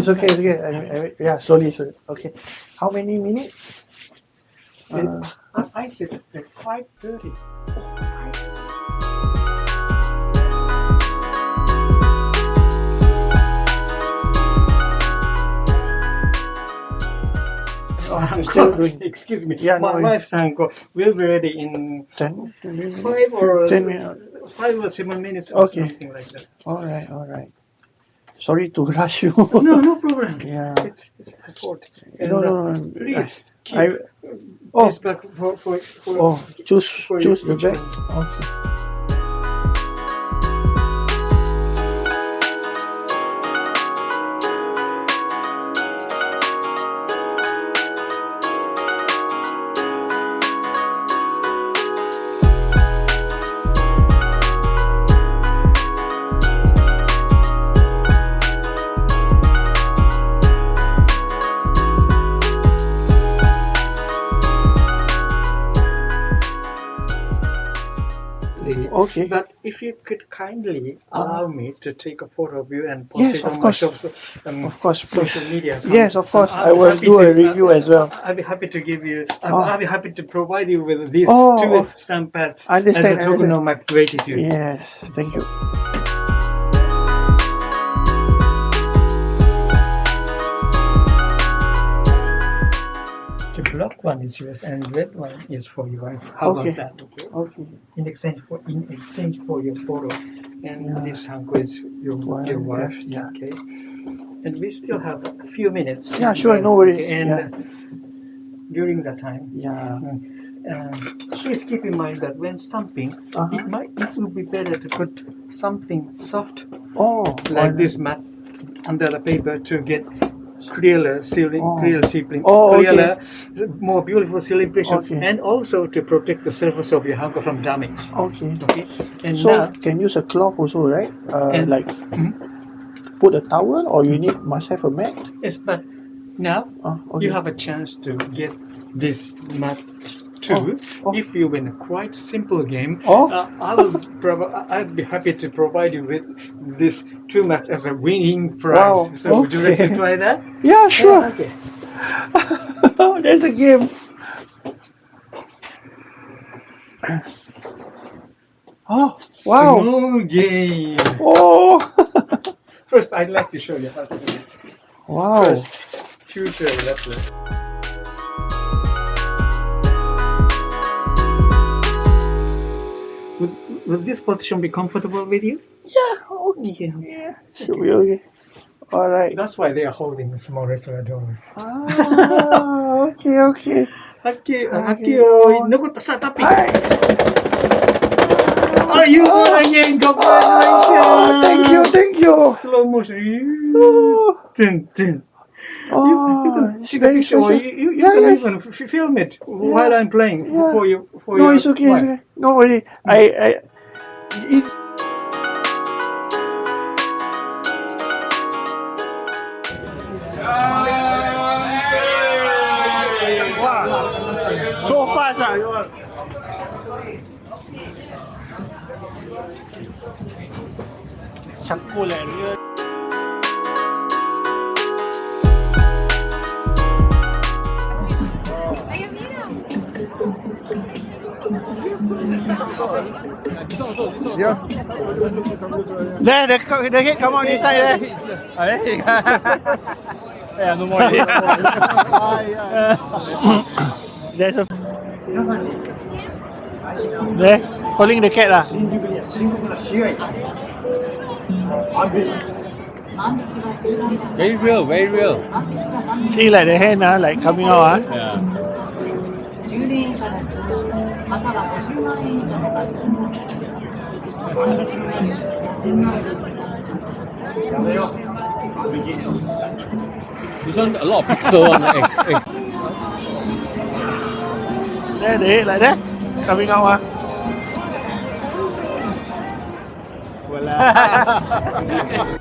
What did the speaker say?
it's okay. It's okay. Yeah, slowly. Okay. How many minutes? I said at 5:30. Still doing. Excuse me. Yeah, my wife Hanko will be ready in 10 minutes. 5 or 7 minutes or Okay. something like that. All right. Sorry to rush you. No problem. Yeah. It's effort. And, No. please keep Oh. this back for Choose the bag. one. Okay. Okay. But if you could kindly allow me to take a photo of you and post Yes, it of on course. my Of course, please. social media account. Yes, of course. I I'll be will happy do a to- review as well. I'll be happy to give you. I'll be happy to provide you with these Oh, two stamp pads understand, as a token of my gratitude. Yes, thank you. The black one is yours and red one is for your wife. How Okay. about that? Okay. Okay. In exchange for your photo, and Yeah. this Hanko is your wife. Yeah. Okay. And we still have a few minutes. Yeah, sure, no worry. Okay, and Yeah. during that time, Yeah. please keep in mind that when stamping, it will be better to put something soft Oh, like this mat under the paper to get clearer sealing, Oh, okay. clearer, more beautiful seal impression, Okay. and also to protect the surface of your Hanko from damage. Okay. Okay, and So now can use a cloth also, right? And- Like put a towel, or you must have a mat. yes, but now Okay. you have a chance to get this mat too. If you win a quite simple game, I'd be happy to provide you with this 2 mats as a winning prize. Wow, So would you like to okay. try that? Yeah, sure. Okay. There's a game. Oh, wow. Small game. Oh, First, I'd like to show you how to do it. wow. First, future wrestler. Would this position be comfortable with you? Yeah, okay. Yeah, should be okay. All right. That's why they are holding the small wrestler doors. Okay. Akio, nagot sa tapi. Hi. Oh, you won again! Congratulations! Thank you. Slow motion. Dun, dun. Oh, it's Take a very picture, or special. you Yeah, can yes. even film it while I'm playing Yeah. for you. No, it's okay. It's okay. No worry. Wow. So fast, you all. Sakul dia. There, the head come out inside there. Yeah, no more. There's a. There, calling the cat lah. Very real, very real. See like the hand like coming out Yeah. 10年以下の懲役または50万円以下の罰金が科されます。This one a lot of pixel one. There, the head like that coming out Voila.